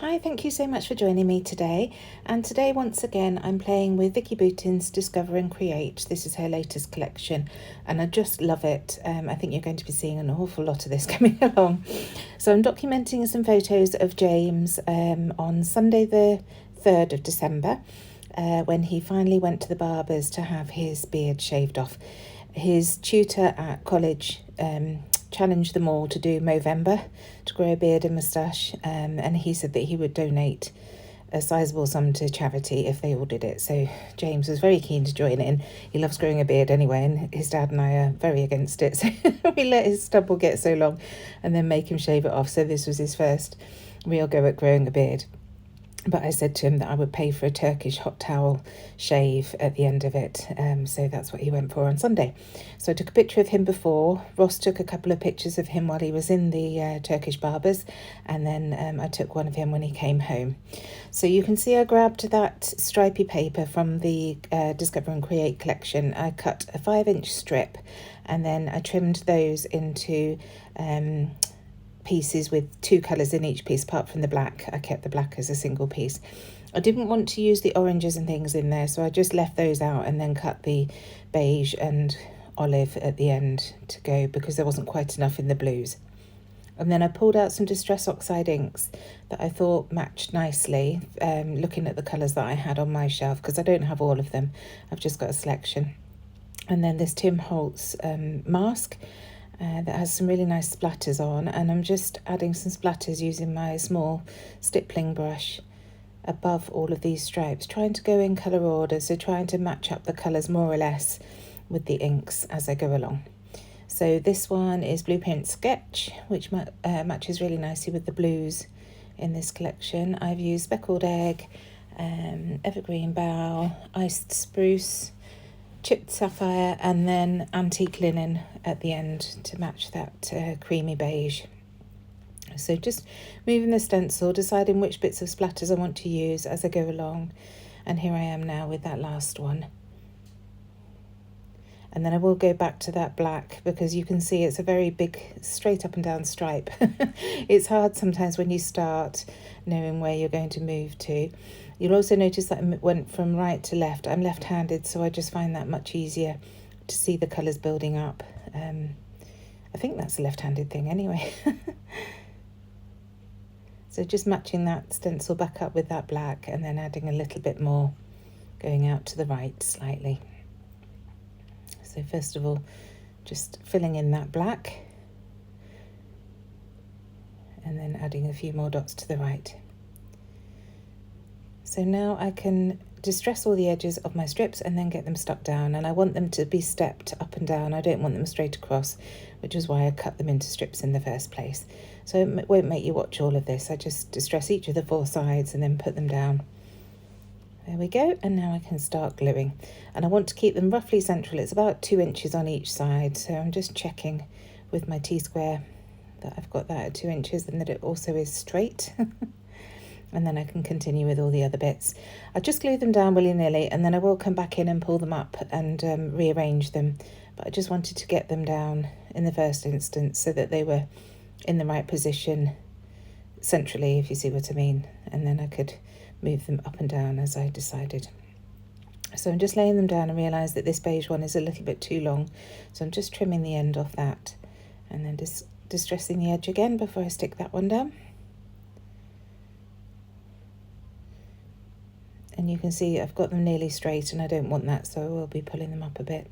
Hi, thank you so much for joining me today. And today, once again, I'm playing with Vicki Boutin's Discover and Create. This is her latest collection, and I just love it. I think you're going to be seeing an awful lot of this coming along. So I'm documenting some photos of James on Sunday the 3rd of December, when he finally went to the barber's to have his beard shaved off. His tutor at college challenged them all to do Movember, to grow a beard and moustache, and he said that he would donate a sizable sum to charity if they all did it. So James was very keen to join in. He loves growing a beard anyway, and his dad and I are very against it. So we let his stubble get so long and then make him shave it off. So this was his first real go at growing a beard. But I said to him that I would pay for a Turkish hot towel shave at the end of it. So that's what he went for on Sunday. So I took a picture of him before. Ross took a couple of pictures of him while he was in the Turkish barbers. And then I took one of him when he came home. So you can see I grabbed that stripy paper from the Discover and Create collection. I cut a 5-inch strip and then I trimmed those into pieces with 2 colours in each piece. Apart from the black, I kept the black as a single piece. I didn't want to use the oranges and things in there, so I just left those out and then cut the beige and olive at the end to go, because there wasn't quite enough in the blues. And then I pulled out some Distress Oxide inks that I thought matched nicely, looking at the colours that I had on my shelf, because I don't have all of them, I've just got a selection. And then this Tim Holtz mask that has some really nice splatters on, and I'm just adding some splatters using my small stippling brush above all of these stripes, trying to go in colour order, so trying to match up the colours more or less with the inks as I go along. So this one is Blueprint Sketch, which matches really nicely with the blues in this collection. I've used Speckled Egg, Evergreen Bough, Iced Spruce, Chipped Sapphire, and then Antique Linen at the end to match that creamy beige. So just moving the stencil, deciding which bits of splatters I want to use as I go along. And here I am now with that last one. And then I will go back to that black, because you can see it's a very big straight up and down stripe. It's hard sometimes when you start knowing where you're going to move to. You'll also notice that I went from right to left. I'm left-handed, so I just find that much easier to see the colours building up. I think that's a left-handed thing anyway. So just matching that stencil back up with that black, and then adding a little bit more going out to the right slightly. So first of all, just filling in that black and then adding a few more dots to the right. So now I can distress all the edges of my strips and then get them stuck down, and I want them to be stepped up and down. I don't want them straight across, which is why I cut them into strips in the first place. So it won't make you watch all of this. I just distress each of the 4 sides and then put them down. There we go, and now I can start gluing. And I want to keep them roughly central. It's about 2 inches on each side, so I'm just checking with my T-square that I've got that at 2 inches and that it also is straight. And then I can continue with all the other bits. I just glue them down willy-nilly, and then I will come back in and pull them up and rearrange them. But I just wanted to get them down in the first instance so that they were in the right position centrally, if you see what I mean. And then I could move them up and down as I decided. So I'm just laying them down and realise that this beige one is a little bit too long. So I'm just trimming the end off that and then just distressing the edge again before I stick that one down. And you can see I've got them nearly straight and I don't want that, so I will be pulling them up a bit.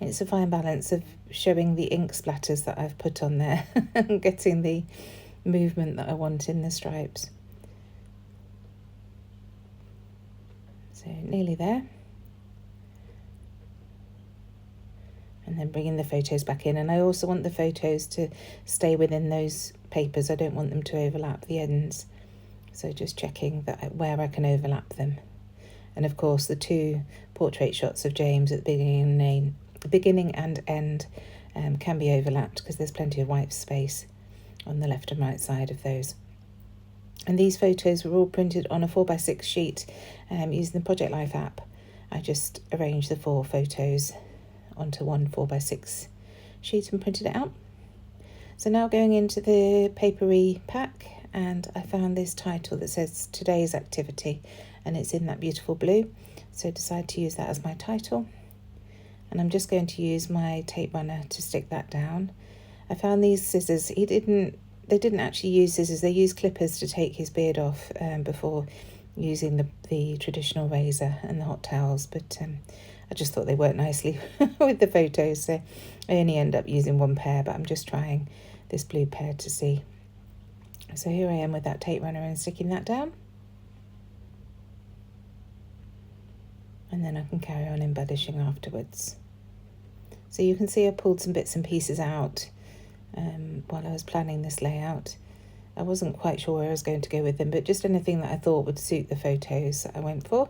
It's a fine balance of showing the ink splatters that I've put on there and getting the movement that I want in the stripes. So nearly there. And then bringing the photos back in. And I also want the photos to stay within those papers. I don't want them to overlap the ends. So just checking that where I can overlap them. And of course the 2 portrait shots of James at the beginning and end can be overlapped, because there's plenty of white space on the left and right side of those. And these photos were all printed on a 4x6 sheet using the Project Life app. I just arranged the 4 photos onto one 4x6 sheet and printed it out. So now going into the papery pack, and I found this title that says today's activity, and it's in that beautiful blue, so I decided to use that as my title. And I'm just going to use my tape runner to stick that down. I found these scissors, they didn't actually use scissors, they used clippers to take his beard off before using the traditional razor and the hot towels, but I just thought they worked nicely with the photos, so I only end up using one pair, but I'm just trying this blue pair to see. So here I am with that tape runner and sticking that down. And then I can carry on embellishing afterwards. So you can see I pulled some bits and pieces out while I was planning this layout. I wasn't quite sure where I was going to go with them, but just anything that I thought would suit the photos I went for.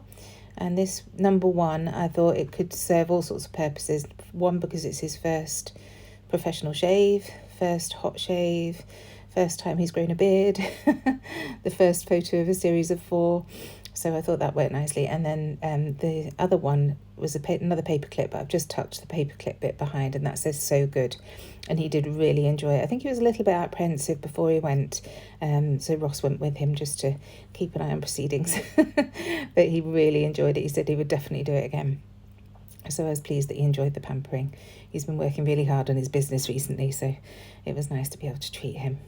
And this number 1, I thought it could serve all sorts of purposes. One, because it's his first professional shave, first hot shave, first time he's grown a beard, the first photo of a series of 4. So I thought that worked nicely. And then the other one was another paper clip, but I've just tucked the paper clip bit behind, and that says "so good." And he did really enjoy it. I think he was a little bit apprehensive before he went, so Ross went with him just to keep an eye on proceedings. But he really enjoyed it. He said he would definitely do it again. So I was pleased that he enjoyed the pampering. He's been working really hard on his business recently, so it was nice to be able to treat him.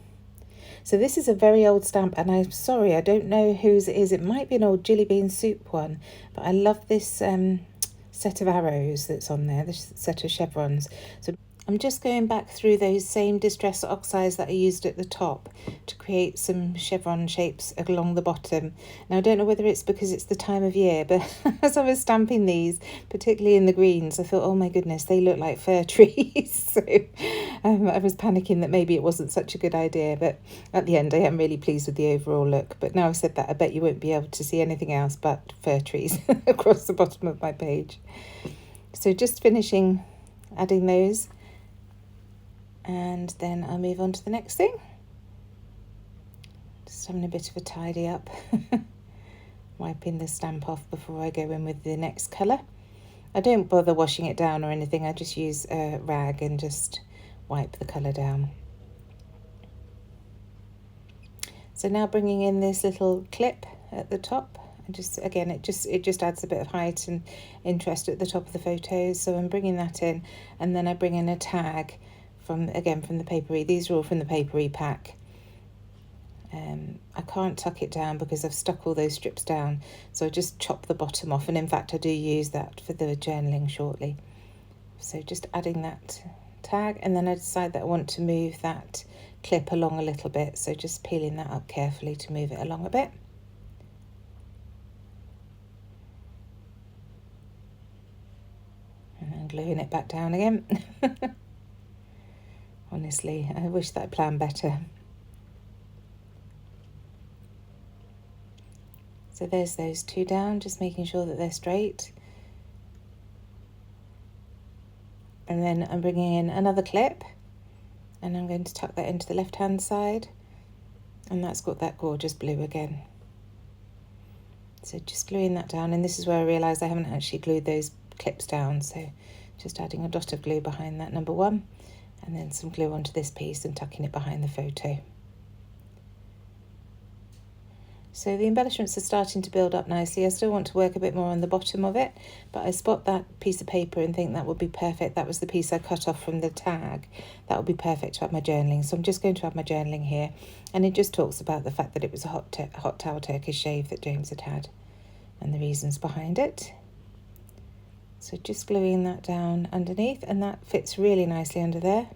So this is a very old stamp, and I'm sorry, I don't know whose it is. It might be an old Jilly Bean Soup one, but I love this set of arrows that's on there, this set of chevrons. So I'm just going back through those same Distress Oxides that I used at the top to create some chevron shapes along the bottom. Now I don't know whether it's because it's the time of year, but as I was stamping these, particularly in the greens, I thought, oh my goodness, they look like fir trees. So I was panicking that maybe it wasn't such a good idea, but at the end I am really pleased with the overall look. But now I've said that, I bet you won't be able to see anything else but fir trees across the bottom of my page. So just finishing adding those, and then I'll move on to the next thing. Just having a bit of a tidy up, wiping the stamp off before I go in with the next colour. I don't bother washing it down or anything, I just use a rag and just wipe the colour down. So now bringing in this little clip at the top, and just again it just adds a bit of height and interest at the top of the photos. So I'm bringing that in, and then I bring in a tag from the Papery. These are all from the Papery pack. I can't tuck it down because I've stuck all those strips down, so I just chop the bottom off, and in fact I do use that for the journaling shortly. So just adding that tag, and then I decide that I want to move that clip along a little bit, so just peeling that up carefully to move it along a bit. And then gluing it back down again. Honestly, I wish that I'd planned better. So there's those 2 down, just making sure that they're straight. And then I'm bringing in another clip, and I'm going to tuck that into the left-hand side, and that's got that gorgeous blue again. So just gluing that down, and this is where I realised I haven't actually glued those clips down, so just adding a dot of glue behind that number 1, and then some glue onto this piece and tucking it behind the photo. So the embellishments are starting to build up nicely. I still want to work a bit more on the bottom of it, but I spot that piece of paper and think that would be perfect. That was the piece I cut off from the tag. That would be perfect to add my journaling. So I'm just going to add my journaling here, and it just talks about the fact that it was a hot towel Turkish shave that James had had and the reasons behind it. So just gluing that down underneath, and that fits really nicely under there.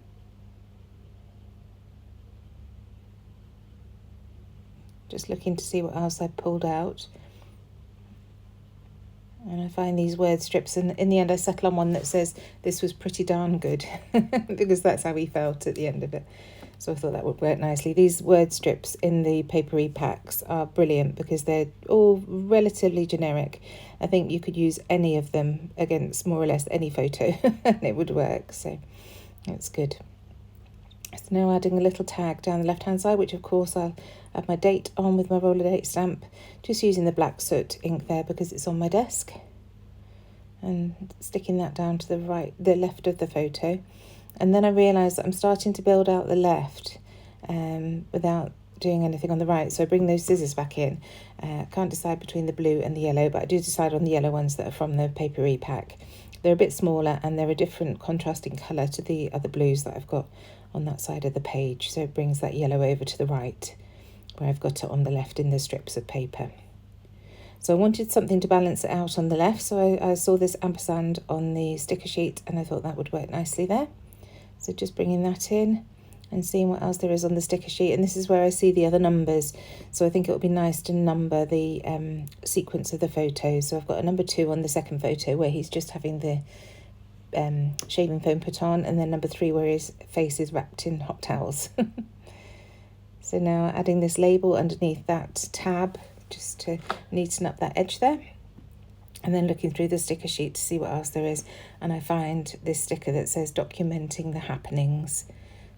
Just looking to see what else I pulled out. And I find these word strips, and in the end I settle on one that says, "This was pretty darn good," because that's how we felt at the end of it. So I thought that would work nicely. These word strips in the Papery packs are brilliant because they're all relatively generic. I think you could use any of them against more or less any photo and it would work, so that's good. So now adding a little tag down the left-hand side, which of course I'll add my date on with my roller date stamp, just using the black soot ink there because it's on my desk, and sticking that down to the left of the photo. And then I realise that I'm starting to build out the left without doing anything on the right, so I bring those scissors back in. Can't decide between the blue and the yellow, but I do decide on the yellow ones that are from the papery pack. They're a bit smaller and they're a different contrasting colour to the other blues that I've got on that side of the page, so it brings that yellow over to the right where I've got it on the left in the strips of paper. So I wanted something to balance it out on the left, so I saw this ampersand on the sticker sheet and I thought that would work nicely there. So just bringing that in and seeing what else there is on the sticker sheet, and this is where I see the other numbers, so I think it would be nice to number the sequence of the photos. So I've got a number 2 on the second photo where he's just having the shaving foam put on, and then number 3 where his face is wrapped in hot towels. So now adding this label underneath that tab just to neaten up that edge there, and then looking through the sticker sheet to see what else there is, and I find this sticker that says documenting the happenings.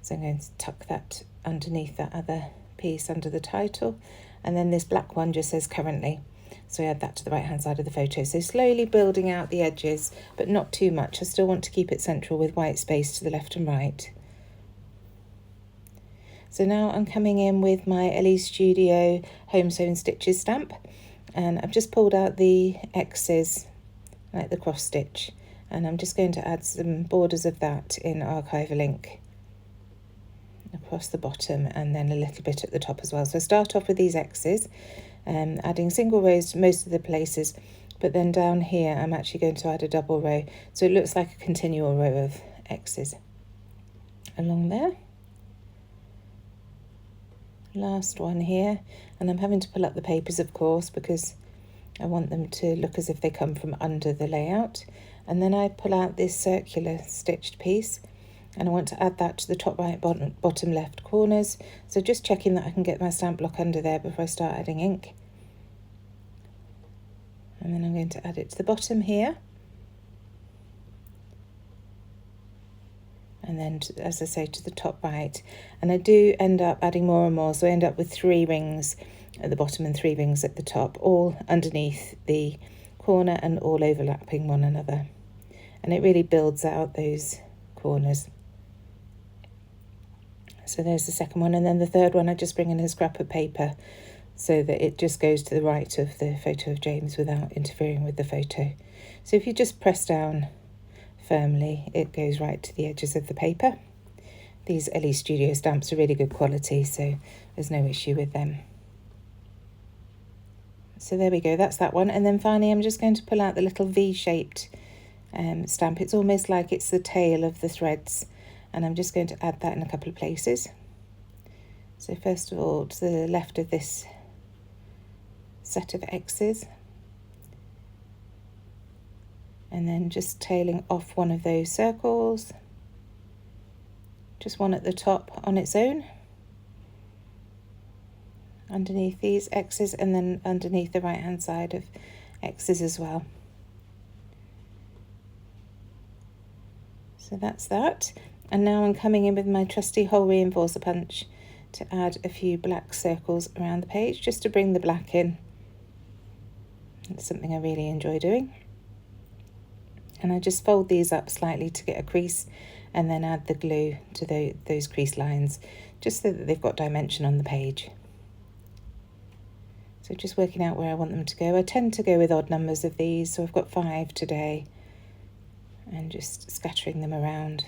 So I'm going to tuck that underneath that other piece under the title, and then this black one just says currently, so I add that to the right hand side of the photo. So slowly building out the edges, but not too much. I still want to keep it central with white space to the left and right. So now I'm coming in with my Elise Studio Home Sewn Stitches stamp, and I've just pulled out the X's, like the cross stitch, and I'm just going to add some borders of that in Archive Link across the bottom and then a little bit at the top as well. So I start off with these X's, adding single rows to most of the places, but then down here I'm actually going to add a double row, so it looks like a continual row of X's along there. Last one here, and I'm having to pull up the papers of course because I want them to look as if they come from under the layout, and then I pull out this circular stitched piece and I want to add that to the top right, bottom left corners, so just checking that I can get my stamp block under there before I start adding ink. And then I'm going to add it to the bottom here, and then as I say to the top right, and I do end up adding more and more, so I end up with 3 rings at the bottom and 3 rings at the top, all underneath the corner and all overlapping one another, and it really builds out those corners. So there's the second one, and then the third one I just bring in a scrap of paper so that it just goes to the right of the photo of James without interfering with the photo. So if you just press down firmly, it goes right to the edges of the paper. These Elise Studio stamps are really good quality, so there's no issue with them. So there we go, that's that one. And then finally I'm just going to pull out the little V-shaped stamp. It's almost like it's the tail of the threads, and I'm just going to add that in a couple of places. So first of all, to the left of this set of X's, and then just tailing off one of those circles, just one at the top on its own, underneath these X's, and then underneath the right hand side of X's as well. So that's that. And now I'm coming in with my trusty hole reinforcer punch to add a few black circles around the page, just to bring the black in. It's something I really enjoy doing. And I just fold these up slightly to get a crease, and then add the glue to those crease lines, just so that they've got dimension on the page. So just working out where I want them to go. I tend to go with odd numbers of these, so I've got 5 today, and just scattering them around.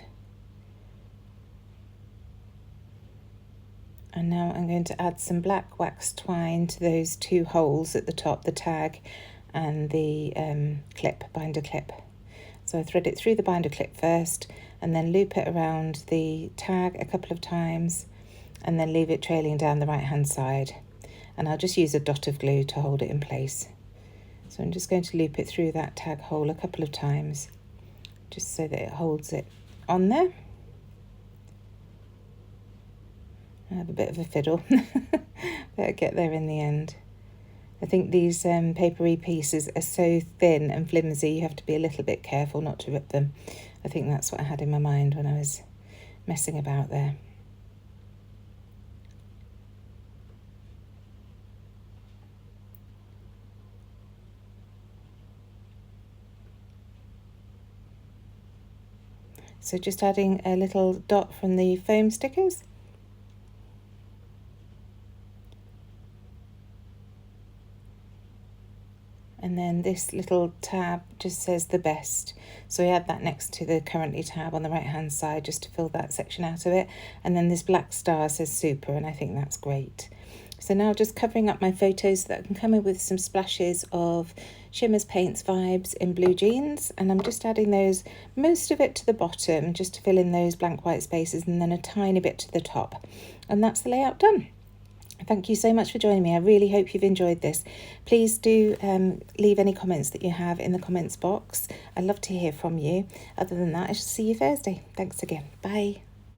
And now I'm going to add some black wax twine to those 2 holes at the top, the tag and the binder clip. So I thread it through the binder clip first, and then loop it around the tag a couple of times, and then leave it trailing down the right hand side. And I'll just use a dot of glue to hold it in place. So I'm just going to loop it through that tag hole a couple of times, just so that it holds it on there. I have a bit of a fiddle, but I get there in the end. I think these papery pieces are so thin and flimsy, you have to be a little bit careful not to rip them. I think that's what I had in my mind when I was messing about there. So just adding a little dot from the foam stickers. And then this little tab just says the best. So we add that next to the currently tab on the right hand side just to fill that section out of it. And then this black star says super, and I think that's great. So now just covering up my photos so that I can come in with some splashes of Shimmers Paints Vibes in blue jeans. And I'm just adding those, most of it to the bottom, just to fill in those blank white spaces, and then a tiny bit to the top. And that's the layout done. Thank you so much for joining me. I really hope you've enjoyed this. Please do leave any comments that you have in the comments box. I'd love to hear from you. Other than that, I shall see you Thursday. Thanks again. Bye.